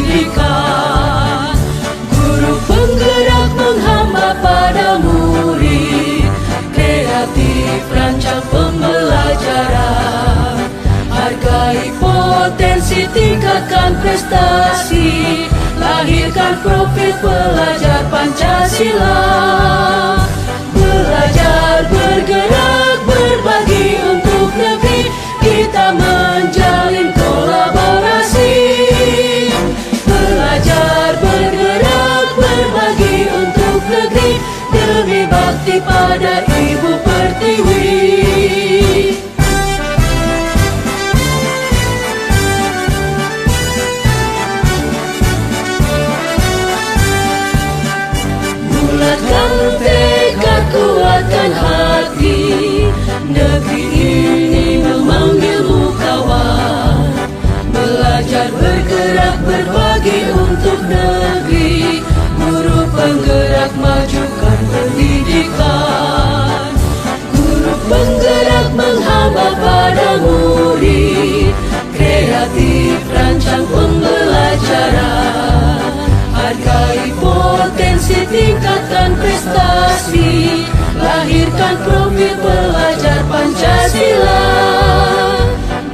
pendidikan. Guru penggerak menghamba pada murid, kreatif rancang pembelajaran. Hargai potensi, tingkatkan prestasi, lahirkan profil pelajar Pancasila. Belajar, bergerak, berbagi untuk negeri, kita menjalin kolaborasi. Belajar, bergerak, berbagi untuk negeri, demi bakti pada Ibu Pertiwi. Bulatkan tekad, kuatkan hati, negeri ini memanggilmu kawan. Belajar, bergerak, berbagi untuk negeri, guru penggerak majukan pendidikan. Guru penggerak menghamba pada murid, kreatif rancang pembelajaran. Hargai potensi, tingkatkan prestasi, lahirkan profil pelajar Pancasila.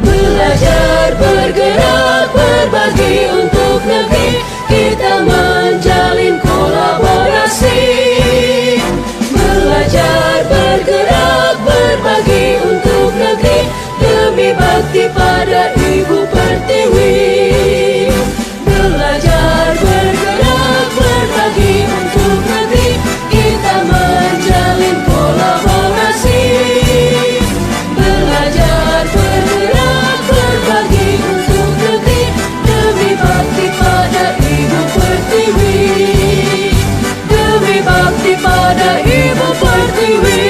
Belajar, bergerak, berbagi untuk negeri, kita menjalin kolaborasi. Belajar, bergerak, berbagi untuk negeri, demi bakti pada Ibu Pertiwi. Belajar, bergerak, berbagi untuk negeri, kita menjalin kolaborasi. Belajar, bergerak, berbagi untuk negeri, demi bakti pada Ibu Pertiwi. Demi bakti pada Ibu Pertiwi.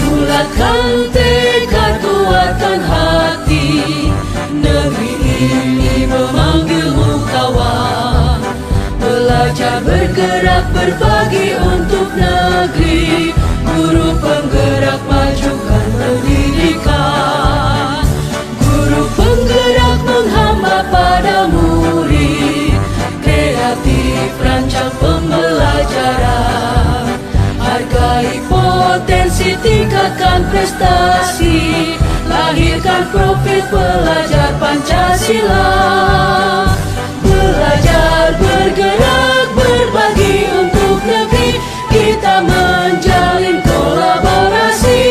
Bulatkan tekad, kuatkan hati, negeri ini memanggilmu kawan. Belajar, bergerak, berbagi untuk negeri, guru penggerak majukan pendidikan. Guru penggerak menghamba pada murid, kreatif rancang pembelajaran. Hargai potensi, tingkatkan prestasi, lahirkan profil pelajar Pancasila. Belajar, bergerak, berbagi untuk negeri, kita menjalin kolaborasi.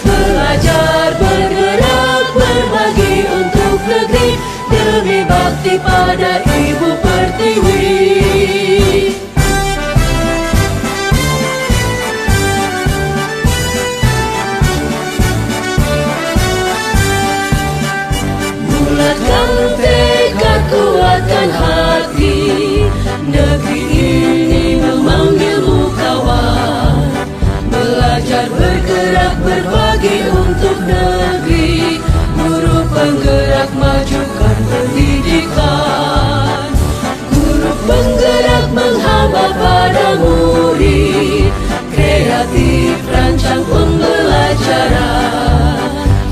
Belajar, bergerak, berbagi untuk negeri, demi bakti pada Ibu Pertiwi. Bulatkan tekad, kuatkan hati, negeri ini memanggilmu kawan. Belajar, bergerak, berbagi untuk negeri, guru penggerak majukan pendidikan. Guru penggerak menghamba pada murid, kreatif rancang pembelajaran.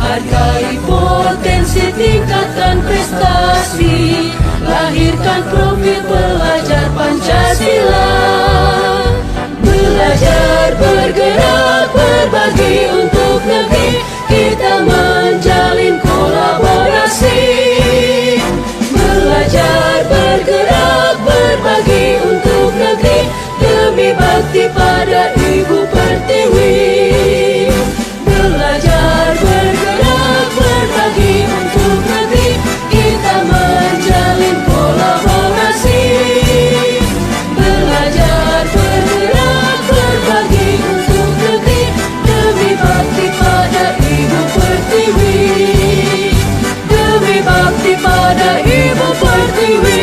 Hargai potensi, tingkatkan prestasi, lahirkan profil pelajar Pancasila. Belajar, bergerak, berbagi untuk negeri, kita menjalin kolaborasi. Belajar, bergerak, berbagi untuk negeri, demi bakti pada Ibu Pertiwi. Belajar, bergerak, berbagi untuk negeri, kita menjalin kolaborasi. Belajar, bergerak, berbagi untuk negeri, demi bakti pada Ibu Pertiwi. Demi bakti pada Ibu Pertiwi.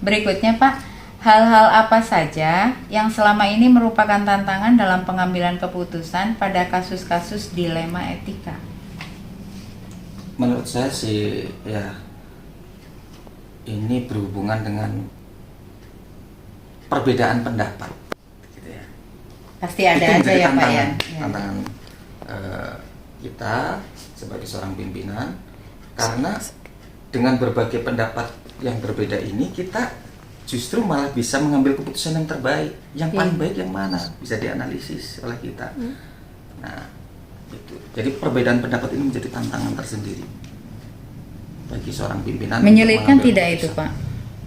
Berikutnya Pak, hal-hal apa saja yang selama ini merupakan tantangan dalam pengambilan keputusan pada kasus-kasus dilema etika? Menurut saya sih ya ini berhubungan dengan perbedaan pendapat gitu ya. Pasti ada Itu aja menjadi ya Pak ya. tantangan kita sebagai seorang pimpinan, karena dengan berbagai pendapat yang berbeda ini kita justru malah bisa mengambil keputusan yang terbaik, yang paling baik yang mana bisa dianalisis oleh kita. Nah itu, jadi perbedaan pendapat ini menjadi tantangan tersendiri bagi seorang pimpinan. Menyulitkan tidak itu Pak?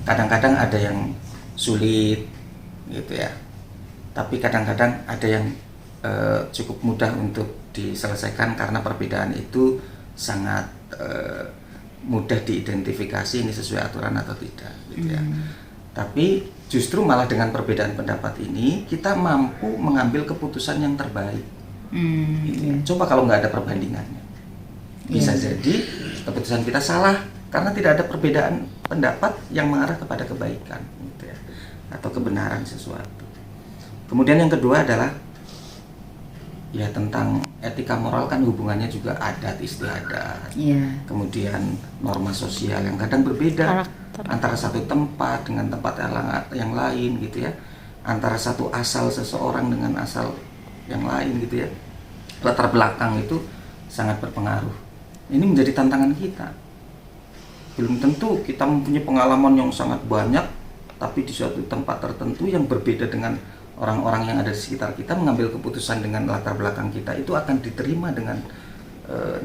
Kadang-kadang ada yang sulit gitu ya, tapi kadang-kadang ada yang cukup mudah untuk diselesaikan karena perbedaan itu sangat mudah diidentifikasi ini sesuai aturan atau tidak gitu ya. Tapi justru malah dengan perbedaan pendapat ini kita mampu mengambil keputusan yang terbaik gitu ya. Coba kalau nggak ada perbandingannya, bisa jadi keputusan kita salah karena tidak ada perbedaan pendapat yang mengarah kepada kebaikan gitu ya, atau kebenaran sesuatu. Kemudian yang kedua adalah ya tentang etika moral, kan hubungannya juga adat istiadat, kemudian norma sosial yang kadang berbeda antara satu tempat dengan tempat yang lain gitu ya, antara satu asal seseorang dengan asal yang lain gitu ya. Latar belakang itu sangat berpengaruh. Ini menjadi tantangan kita. Belum tentu kita mempunyai pengalaman yang sangat banyak, tapi di suatu tempat tertentu yang berbeda dengan orang-orang yang ada di sekitar kita, mengambil keputusan dengan latar belakang kita itu akan diterima dengan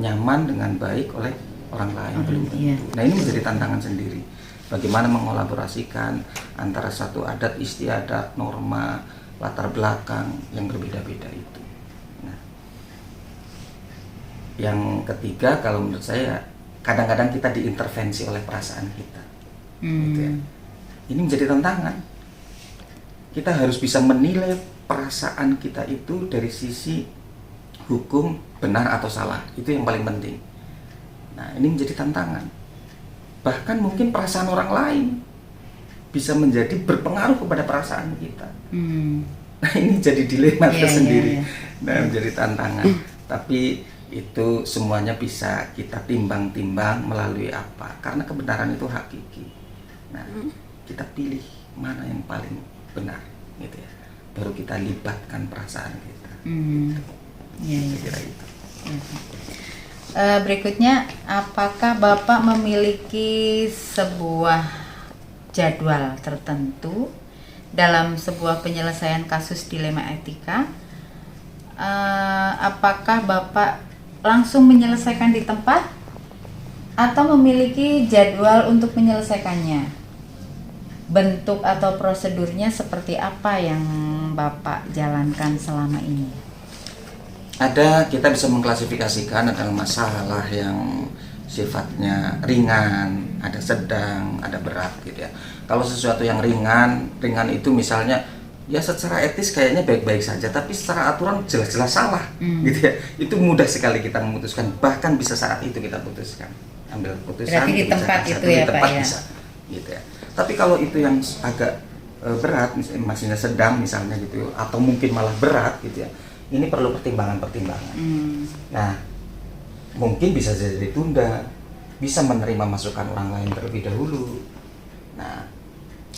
nyaman, dengan baik oleh orang lain. Belum tentu. Nah ini menjadi tantangan sendiri. Bagaimana mengolaborasikan antara satu adat istiadat, norma, latar belakang yang berbeda-beda itu. Nah, yang ketiga kalau menurut saya kadang-kadang kita diintervensi oleh perasaan kita. Gitu ya. Ini menjadi tantangan. Kita harus bisa menilai perasaan kita itu dari sisi hukum benar atau salah. Itu yang paling penting. Nah, ini menjadi tantangan. Bahkan mungkin perasaan orang lain bisa menjadi berpengaruh kepada perasaan kita. Nah, ini jadi dilema tersendiri. Nah, menjadi tantangan. Tapi itu semuanya bisa kita timbang-timbang melalui apa? Karena kebenaran itu hakiki. Nah, kita pilih mana yang paling benar gitu ya, baru kita libatkan perasaan kita. Kira itu. Berikutnya, apakah Bapak memiliki sebuah jadwal tertentu dalam sebuah penyelesaian kasus dilema etika? Apakah Bapak langsung menyelesaikan di tempat atau memiliki jadwal untuk menyelesaikannya? Bentuk atau prosedurnya seperti apa yang Bapak jalankan selama ini? Ada, kita bisa mengklasifikasikan adalah masalah yang sifatnya ringan, ada sedang, ada berat gitu ya. Kalau sesuatu yang ringan itu misalnya ya secara etis kayaknya baik-baik saja, tapi secara aturan jelas-jelas salah gitu ya. Itu mudah sekali kita memutuskan, bahkan bisa saat itu kita putuskan, ambil keputusan. Berarti di tempat itu ya Pak ya. Bisa, gitu ya. Tapi kalau itu yang agak berat, maksudnya sedang misalnya gitu, atau mungkin malah berat gitu ya, ini perlu pertimbangan-pertimbangan. Nah, mungkin bisa jadi ditunda, bisa menerima masukan orang lain terlebih dahulu. Nah,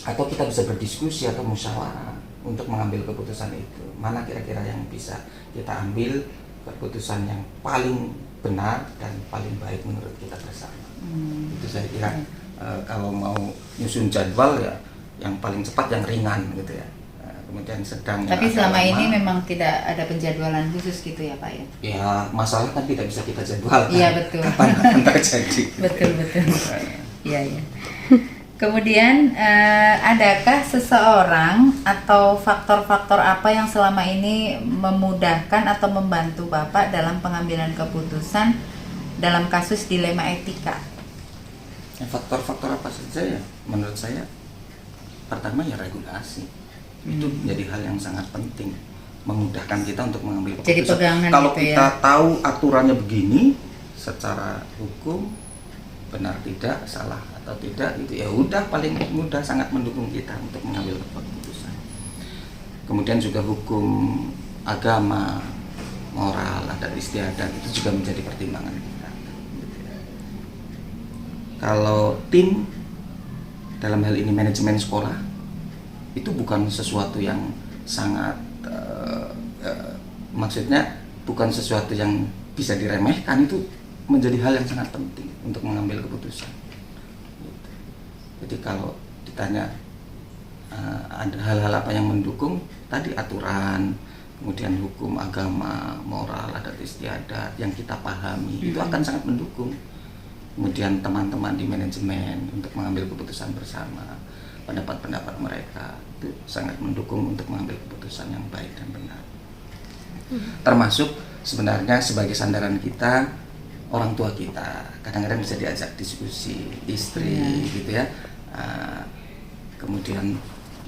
atau kita bisa berdiskusi atau musyawarah untuk mengambil keputusan itu. Mana kira-kira yang bisa kita ambil keputusan yang paling benar dan paling baik menurut kita bersama. Itu saya kira. Kalau mau nyusun jadwal ya yang paling cepat yang ringan gitu ya, kemudian sedang. Tapi selama ini memang tidak ada penjadwalan khusus gitu ya Pak ya? Ya masalah kan tidak bisa kita jadwalkan. Iya betul. Kapan terjadi? Betul. Iya. Kemudian adakah seseorang atau faktor-faktor apa yang selama ini memudahkan atau membantu Bapak dalam pengambilan keputusan dalam kasus dilema etika? Faktor-faktor apa saja ya? Menurut saya pertama ya regulasi. Itu menjadi hal yang sangat penting, memudahkan kita untuk mengambil keputusan. Jadi pegangan kalau gitu kita ya? tahu aturannya begini secara hukum, benar tidak, salah atau tidak, itu ya udah paling mudah sangat mendukung kita untuk mengambil keputusan. Kemudian juga hukum agama, moral, adat istiadat itu juga menjadi pertimbangan kita. Kalau tim dalam hal ini manajemen sekolah itu bukan sesuatu yang sangat maksudnya bukan sesuatu yang bisa diremehkan, itu menjadi hal yang sangat penting untuk mengambil keputusan. Jadi kalau ditanya ada hal-hal apa yang mendukung, tadi aturan, kemudian hukum agama, moral, adat istiadat yang kita pahami itu akan sangat mendukung. Kemudian teman-teman di manajemen untuk mengambil keputusan bersama, pendapat-pendapat mereka itu sangat mendukung untuk mengambil keputusan yang baik dan benar. Termasuk sebenarnya sebagai sandaran kita, orang tua kita kadang-kadang bisa diajak diskusi, istri gitu ya, kemudian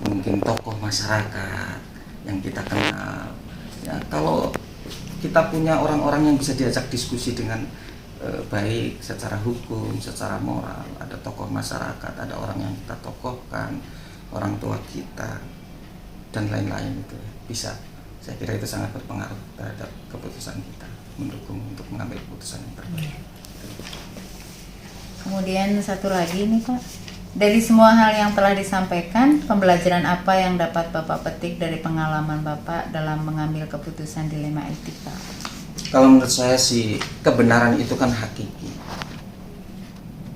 mungkin tokoh masyarakat yang kita kenal ya. Kalau kita punya orang-orang yang bisa diajak diskusi dengan baik secara hukum, secara moral, ada tokoh masyarakat, ada orang yang kita tokohkan, orang tua kita dan lain-lain, itu bisa, saya kira itu sangat berpengaruh terhadap keputusan kita, mendukung untuk mengambil keputusan yang terbaik. Kemudian satu lagi nih Pak, dari semua hal yang telah disampaikan, pembelajaran apa yang dapat Bapak petik dari pengalaman Bapak dalam mengambil keputusan dilema etika? Kalau menurut saya sih, kebenaran itu kan hakiki,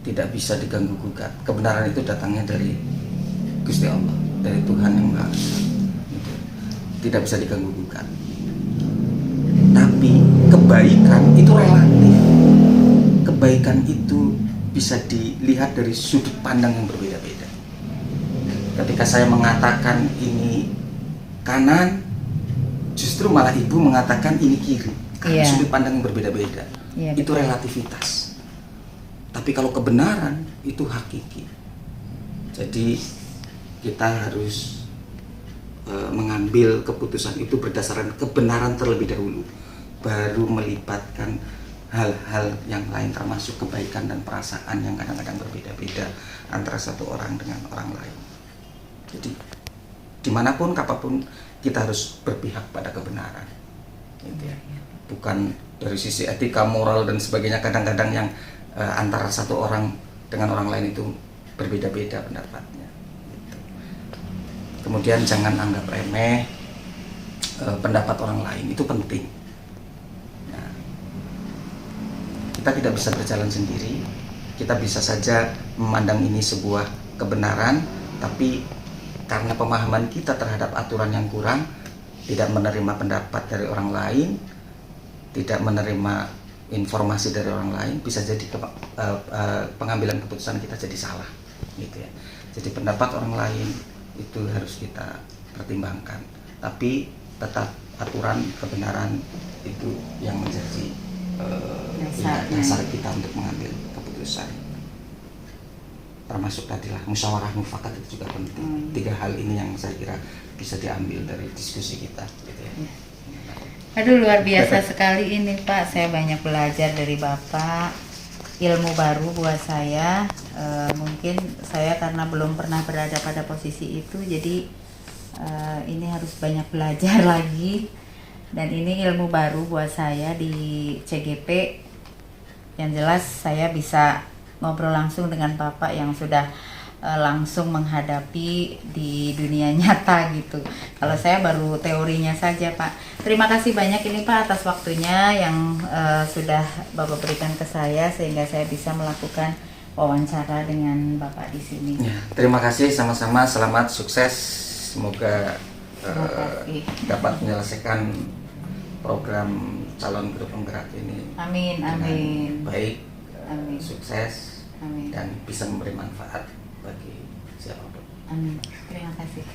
tidak bisa diganggu gugat. Kebenaran itu datangnya dari Gusti Allah, dari Tuhan yang Maha Esa, gitu. Tidak bisa diganggu gugat. Tapi kebaikan itu relatif. Kebaikan itu bisa dilihat dari sudut pandang yang berbeda-beda. Ketika saya mengatakan ini kanan, justru malah ibu mengatakan ini kiri. Karena sudut pandang yang berbeda-beda. Itu relativitas. Tapi kalau kebenaran itu hakiki. Jadi kita harus mengambil keputusan itu berdasarkan kebenaran terlebih dahulu, baru melibatkan hal-hal yang lain, termasuk kebaikan dan perasaan yang kadang-kadang berbeda-beda antara satu orang dengan orang lain. Jadi dimanapun, kapanpun kita harus berpihak pada kebenaran, gitu ya. Bukan dari sisi etika, moral dan sebagainya, kadang-kadang yang antara satu orang dengan orang lain itu berbeda-beda pendapatnya, gitu. Kemudian jangan anggap remeh pendapat orang lain, itu penting. Nah, kita tidak bisa berjalan sendiri, kita bisa saja memandang ini sebuah kebenaran, tapi karena pemahaman kita terhadap aturan yang kurang, tidak menerima pendapat dari orang lain, tidak menerima informasi dari orang lain, bisa jadi pengambilan keputusan kita jadi salah, gitu ya. Jadi pendapat orang lain itu harus kita pertimbangkan, tapi tetap aturan kebenaran itu yang menjadi dasar kita untuk mengambil keputusan. Termasuk tadilah musyawarah mufakat itu juga penting. Tiga hal ini yang saya kira bisa diambil dari diskusi kita, gitu ya. Aduh, luar biasa sekali ini Pak, saya banyak belajar dari Bapak, ilmu baru buat saya. Mungkin saya karena belum pernah berada pada posisi itu, jadi ini harus banyak belajar lagi. Dan ini ilmu baru buat saya di CGP. Yang jelas saya bisa ngobrol langsung dengan Bapak yang sudah langsung menghadapi di dunia nyata gitu. Kalau saya baru teorinya saja Pak. Terima kasih banyak ini Pak atas waktunya yang sudah Bapak berikan ke saya sehingga saya bisa melakukan wawancara dengan Bapak di sini. Ya, terima kasih, sama-sama, selamat, sukses, semoga dapat menyelesaikan program calon guru penggerak ini. Amin, amin. Baik, amin. Sukses, amin. Dan bisa memberi manfaat bagi siapapun. Amin. Terima kasih.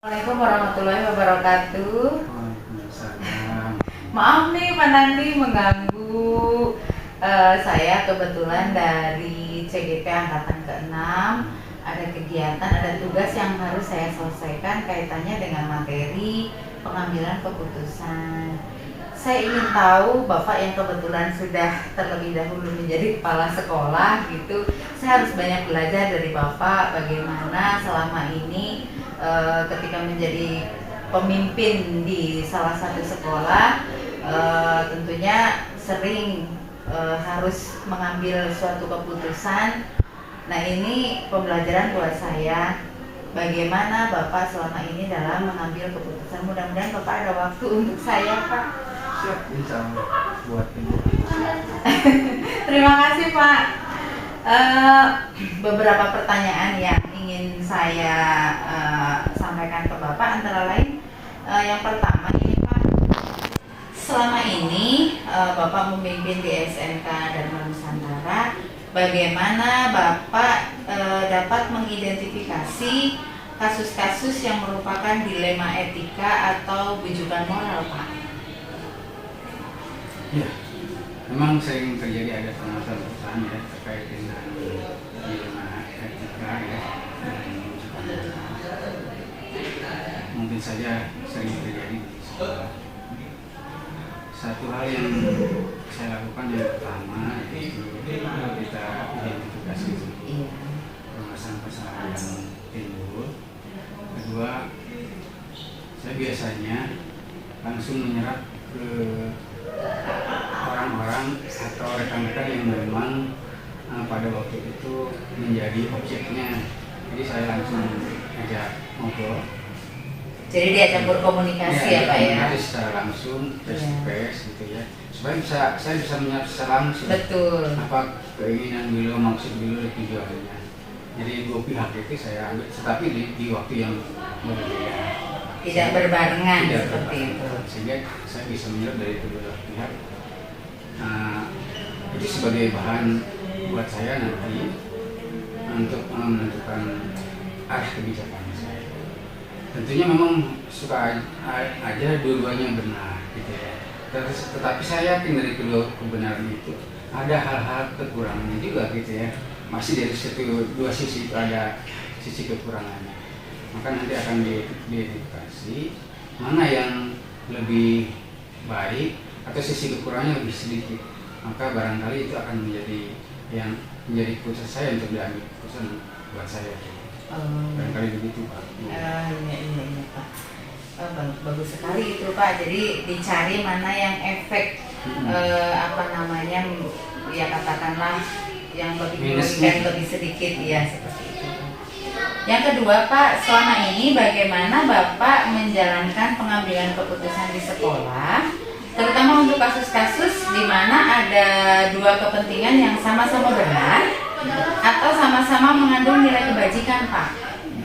Assalamualaikum warahmatullahi wabarakatuh. Maaf nih Pak Nandi mengganggu. Saya kebetulan dari CGP Angkatan ke-6, ada kegiatan, ada tugas yang harus saya selesaikan kaitannya dengan materi pengambilan keputusan. saya ingin tahu Bapak yang kebetulan sudah terlebih dahulu menjadi kepala sekolah gitu. Saya harus banyak belajar dari Bapak bagaimana selama ini ketika menjadi pemimpin di salah satu sekolah tentunya sering harus mengambil suatu keputusan. Nah, ini pembelajaran buat saya bagaimana Bapak selama ini dalam mengambil keputusan. Mudah-mudahan Bapak ada waktu untuk saya, Pak. Siap, insya Allah buat ibu. Terima kasih, Pak. Beberapa pertanyaan yang ingin saya sampaikan ke Bapak antara lain yang pertama ini, Pak, selama ini Bapak memimpin di SMK Dharma Nusantara, bagaimana Bapak dapat mengidentifikasi kasus-kasus yang merupakan dilema etika atau bujukan moral, Pak? Ya, memang sering terjadi ada permasalahan ya terkait dengan dilema etika ya. Mungkin saja sering terjadi di sekolah. Satu hal yang saya lakukan yang pertama itu kita identifikasi permasalahan yang timbul. Kedua, saya biasanya langsung menyerap ke orang-orang atau rekan-rekan yang memang pada waktu itu menjadi objeknya. Jadi saya langsung ajak ngobrol. Jadi diajak berkomunikasi ya, Pak ya? Komunikasi secara langsung, face to face gitu ya. Supaya saya bisa menyerap secara langsung. Betul. Apa keinginan beliau, maksud beliau, tujuannya. Jadi dua pihak itu saya ambil, tetapi di waktu yang berbeda. Tidak berbarengan Tidak seperti berbarengan. itu. Sehingga saya bisa menyerap dari kedua pihak. Itu sebagai bahan buat saya nanti untuk menentukan arah kebijakan saya. Tentunya memang suka aja dua-duanya benar gitu ya. Tetapi saya yakin dari kedua kebenaran itu ada hal-hal kekurangannya juga gitu ya. Masih dari dua sisi itu ada sisi kekurangannya. Maka nanti akan diidentifikasi mana yang lebih baik atau sisi kekurangannya lebih sedikit. Maka barangkali itu akan menjadi keputusan saya untuk diambil keputusan buat saya. Barangkali begitu, Pak. Iya, Pak. Bagus sekali itu, Pak. Jadi dicari mana yang efek ya katakanlah yang lebih merugikan lebih sedikit ya, seperti itu. Yang kedua, Pak, selama ini bagaimana Bapak menjalankan pengambilan keputusan di sekolah, terutama untuk kasus-kasus di mana ada dua kepentingan yang sama-sama benar atau sama-sama mengandung nilai kebajikan, Pak?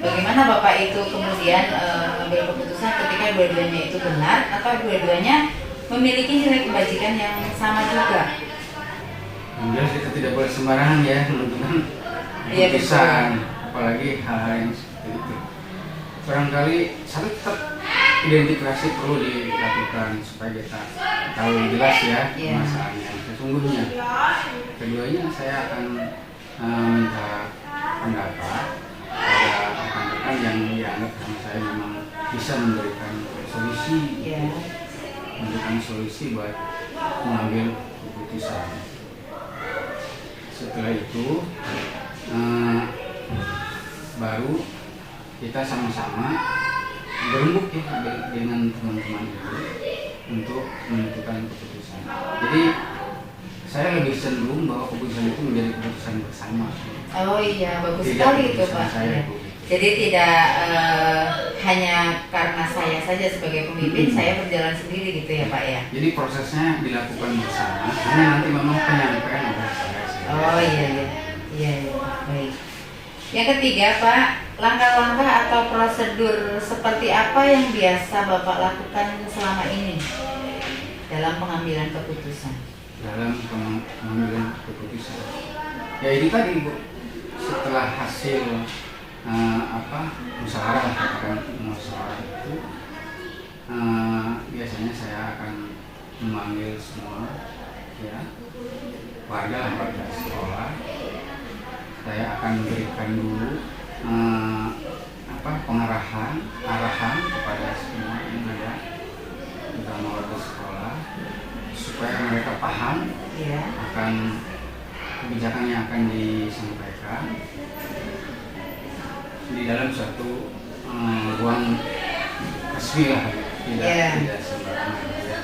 Bagaimana Bapak itu kemudian mengambil keputusan ketika dua-duanya itu benar atau dua-duanya memiliki nilai kebajikan yang sama juga? Jelas kita tidak boleh sembarangan ya menentukan keputusan, apalagi hal-hal yang seperti itu. Barangkali satu tetap identifikasi perlu dilakukan supaya kita tahu jelas ya masalahnya sesungguhnya. Keduanya saya akan minta pendapat pada rekan-rekan yang dianggap sama saya memang bisa memberikan solusi, memberikan solusi buat mengambil keputusan. Setelah itu baru kita sama-sama berembuk ya dengan teman-teman itu untuk menentukan keputusan. Jadi saya lebih cenderung bahwa keputusan itu menjadi keputusan bersama. Oh iya, bagus Tidak sekali itu, keputusan Pak. saya, Bu. Jadi tidak hanya karena saya saja sebagai pemimpin saya berjalan sendiri gitu ya, Pak ya. Jadi prosesnya dilakukan bersama. Hanya nanti memang penyampaian oleh saya. Oh iya, baik. Yang ketiga, Pak, langkah-langkah atau prosedur seperti apa yang biasa Bapak lakukan selama ini dalam pengambilan keputusan? Dalam pengambilan keputusan, ya ini tadi Bu, setelah hasil musyawarah itu biasanya saya akan memanggil semua ya warga sekolah. Saya akan berikan dulu arahan kepada semua yang ada terutama warga sekolah, supaya mereka paham Ya. akan kebijakan yang akan disampaikan di dalam suatu ruang resmi lah, tidak sembarangan ya.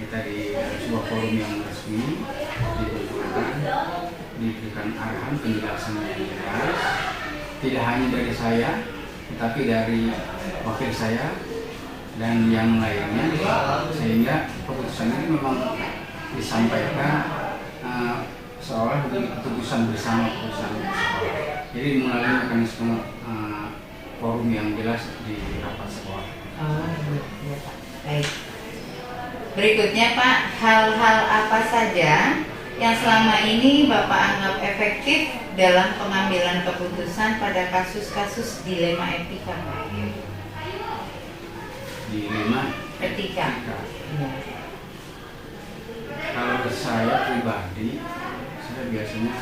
Kita di dalam sebuah forum yang resmi diberikan arahan penjelasan yang jelas, tidak hanya dari saya, tetapi dari wakil saya dan yang lainnya, sehingga keputusan ini memang disampaikan seolah menjadi keputusan bersama keputusan sekolah. Jadi melalui mekanisme forum yang jelas di rapat sekolah. Oh, iya Pak. Baik. Berikutnya Pak, hal-hal apa saja yang selama ini Bapak anggap efektif dalam pengambilan keputusan pada kasus-kasus dilema etika Pak? Dilema Etika. Ya. Kalau saya pribadi, saya biasanya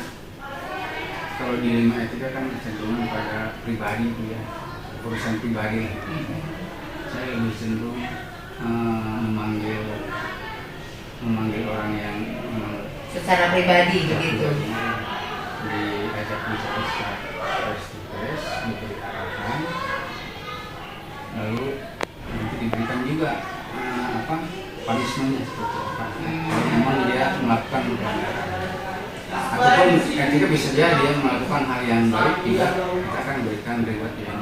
kalau dilema etika kan cenderung pada pribadi ya, urusan pribadi. Saya lebih cenderung memanggil orang yang Secara pribadi begitu. diajak bicara secara face to face, diberi arahan, lalu nanti diberikan juga punishment-nya seperti apa. Kalau memang dia melakukan pelanggaran, ataupun ketika bisa dia melakukan hal yang baik, juga kita akan berikan reward yang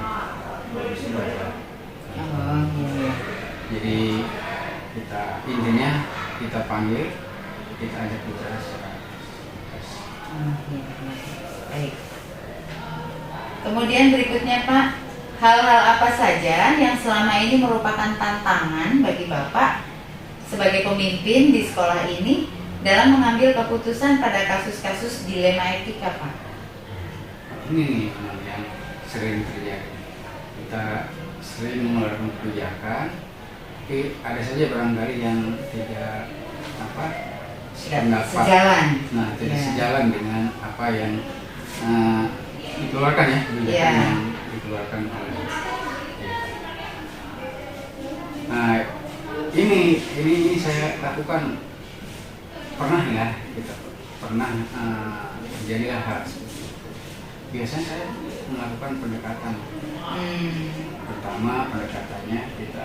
bagus juga. Oh, iya. Jadi intinya kita panggil, kita ajak bicara secara face. Baik. Kemudian berikutnya Pak, hal-hal apa saja yang selama ini merupakan tantangan bagi Bapak sebagai pemimpin di sekolah ini dalam mengambil keputusan pada kasus-kasus dilema etika Pak? Ini nih yang sering terjadi. Kita sering mengeluarkan kebijakan, tapi ada saja barangkali yang tidak sejalan. Nah, tidak sejalan dengan apa yang dikeluarkan ya, kebijakan yang dikeluarkan oleh. Nah, ini saya lakukan pernah terjadilah hal seperti itu. Biasanya saya melakukan pendekatan. Pertama pendekatannya kita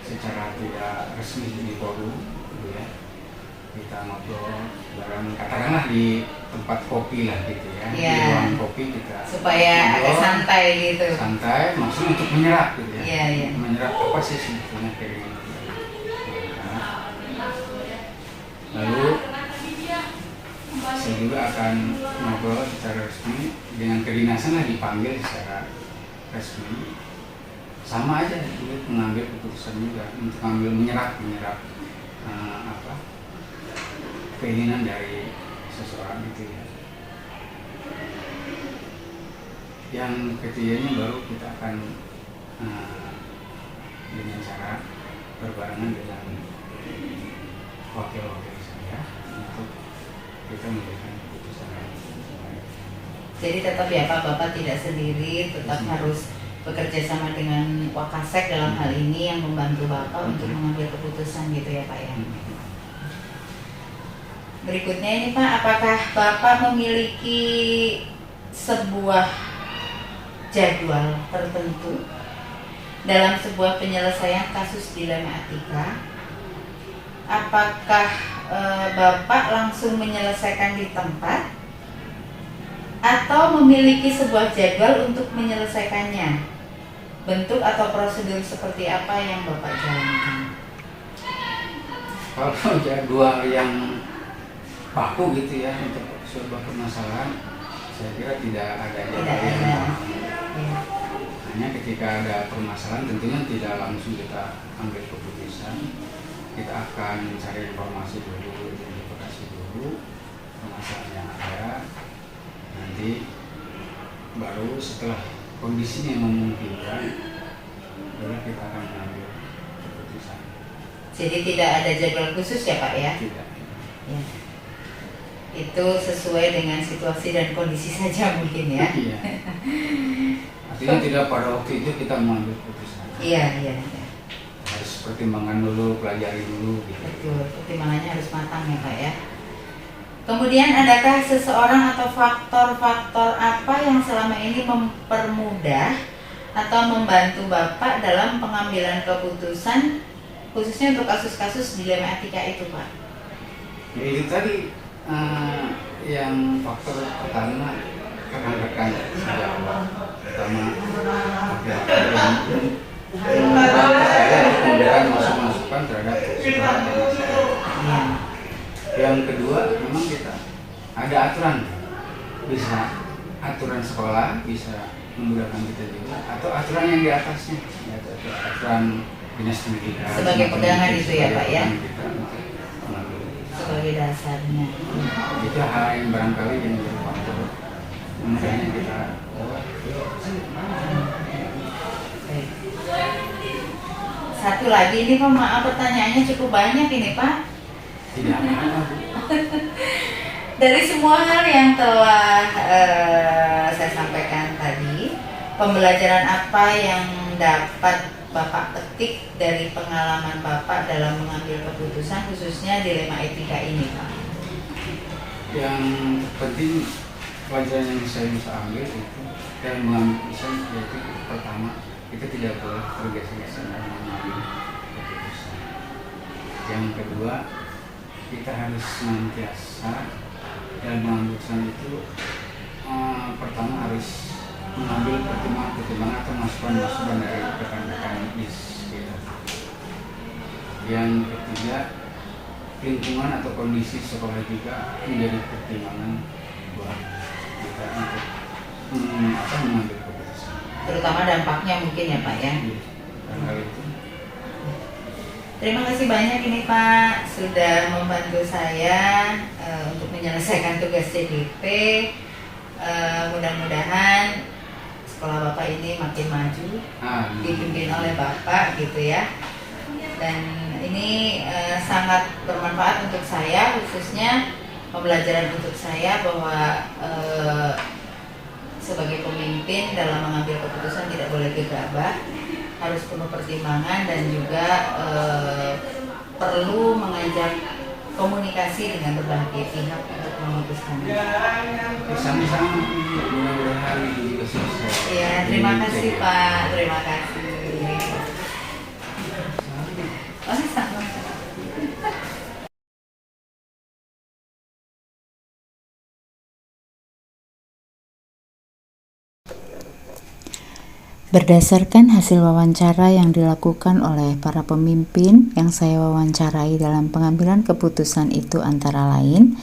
secara tidak resmi di forum, gitu ya. Kita ngobrol bareng, katakanlah di tempat kopi lah gitu ya, di ruang kopi kita supaya agak santai gitu. Santai, maksudnya untuk menyerap gitu ya. Iya. Menyerap apa sih sebetulnya keinginan kita. Lalu saya juga akan ngobrol secara resmi dengan kedinasan lah, dipanggil secara resmi. Sama aja untuk mengambil keputusan juga, untuk menyerap keinginan dari seseorang itu ya. Yang ketiganya baru kita akan dengan cara berbarengan dengan wakil-wakil saya untuk kita memberikan keputusan yang baik. Jadi tetap ya Pak, Bapak tidak sendiri, tetap harus bekerja sama dengan Wakasek dalam hal ini yang membantu Bapak untuk mengambil keputusan gitu ya Pak ya. Berikutnya ini Pak, apakah Bapak memiliki sebuah jadwal tertentu dalam sebuah penyelesaian kasus dilema etika? Apakah Bapak langsung menyelesaikan di tempat atau memiliki sebuah jadwal untuk menyelesaikannya? Bentuk atau prosedur seperti apa yang Bapak jalankan? Kalau jadwal yang baku gitu ya untuk sebuah permasalahan, saya kira tidak ada jadwal yang baku. Ya. Hanya ketika ada permasalahan tentunya tidak langsung kita ambil keputusan, kita akan mencari informasi dulu, identifikasi dulu permasalahan yang ada, nanti baru setelah kondisinya memungkinkan, baru kita akan mengambil keputusan. Jadi tidak ada jadwal khusus ya Pak ya? Tidak. Ya. Itu sesuai dengan situasi dan kondisi saja mungkin ya? Iya. Artinya tidak pada waktu itu kita mengambil keputusan. Iya. Harus pertimbangkan dulu, pelajari dulu gitu. Betul, pertimbangannya harus matang ya Pak ya. Kemudian adakah seseorang atau faktor-faktor apa yang selama ini mempermudah atau membantu Bapak dalam pengambilan keputusan khususnya untuk kasus-kasus dilema etika itu Pak? Ya itu tadi yang faktor pertama rekan-rekan sejak awal, pertama yang saya memberikan masukan terhadap surat dan saya. Yang kedua, memang kita ada aturan, bisa aturan sekolah, bisa memudahkan kita juga, atau aturan yang di atasnya, yaitu aturan dinas pendidikan. Sebagai pegangan itu ya Pak ya? Kita untuk mengambil. Sebagai dasarnya. Itu hal yang barangkali yang menjadi faktor makanya kita Baik. Satu lagi ini Pak, maaf pertanyaannya cukup banyak ini Pak. tidak apa-apa. Dari semua hal yang telah saya sampaikan tadi, pembelajaran apa yang dapat Bapak petik dari pengalaman Bapak dalam mengambil keputusan khususnya dilema etika ini Pak? Yang penting pelajaran yang saya bisa ambil itu dan mengambil keputusan yaitu pertama, kita tidak boleh tergesa-gesa dalam mengambil keputusan. Yang kedua, kita harus senantiasa dalam mengambil keputusan itu pertama harus mengambil pertimbangan atau masukan dari rekan-rekan di sekitar. Yang ketiga, lingkungan atau kondisi sekolah juga menjadi pertimbangan buat kita untuk mengambil keputusan. Terutama dampaknya mungkin ya Pak ya. Dan hal itu. Terima kasih banyak ini Pak sudah membantu saya untuk menyelesaikan tugas CDP. Mudah-mudahan sekolah Bapak ini makin maju, dipimpin oleh Bapak gitu ya. Dan ini sangat bermanfaat untuk saya, khususnya pembelajaran untuk saya bahwa sebagai pemimpin dalam mengambil keputusan tidak boleh gegabah, harus penuh pertimbangan dan juga perlu mengajak komunikasi dengan berbagai pihak untuk memutuskan. Sama-sama, mudah-mudahan juga sukses. Ya, terima kasih Pak, terima kasih. Oh, sama. Berdasarkan hasil wawancara yang dilakukan oleh para pemimpin yang saya wawancarai dalam pengambilan keputusan itu antara lain,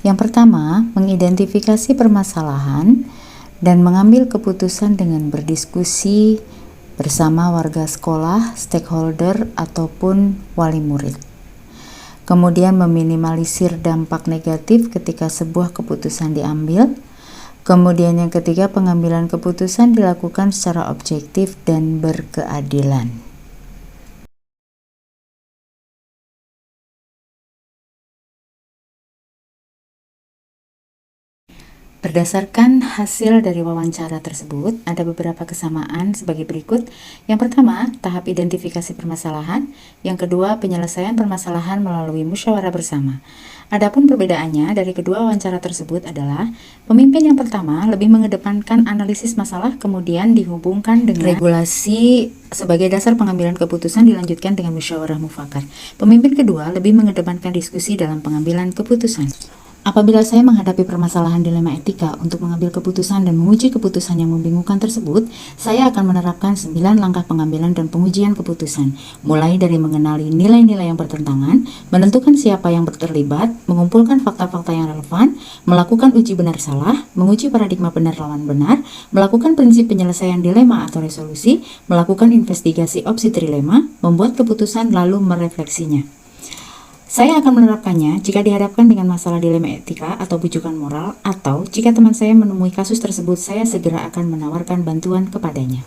yang pertama, mengidentifikasi permasalahan dan mengambil keputusan dengan berdiskusi bersama warga sekolah, stakeholder, ataupun wali murid. Kemudian meminimalisir dampak negatif ketika sebuah keputusan diambil. Kemudian yang ketiga, pengambilan keputusan dilakukan secara objektif dan berkeadilan. Berdasarkan hasil dari wawancara tersebut, ada beberapa kesamaan sebagai berikut. Yang pertama, tahap identifikasi permasalahan. Yang kedua, penyelesaian permasalahan melalui musyawarah bersama. Adapun perbedaannya dari kedua wawancara tersebut adalah pemimpin yang pertama lebih mengedepankan analisis masalah, kemudian dihubungkan dengan regulasi sebagai dasar pengambilan keputusan, dilanjutkan dengan musyawarah mufakat. Pemimpin kedua lebih mengedepankan diskusi dalam pengambilan keputusan. Apabila saya menghadapi permasalahan dilema etika untuk mengambil keputusan dan menguji keputusan yang membingungkan tersebut, saya akan menerapkan 9 langkah pengambilan dan pengujian keputusan, mulai dari mengenali nilai-nilai yang bertentangan, menentukan siapa yang terlibat, mengumpulkan fakta-fakta yang relevan, melakukan uji benar salah, menguji paradigma benar lawan benar, melakukan prinsip penyelesaian dilema atau resolusi, melakukan investigasi opsi trilema, membuat keputusan lalu merefleksinya. Saya akan menerapkannya jika dihadapkan dengan masalah dilema etika atau bujukan moral, atau jika teman saya menemui kasus tersebut, saya segera akan menawarkan bantuan kepadanya.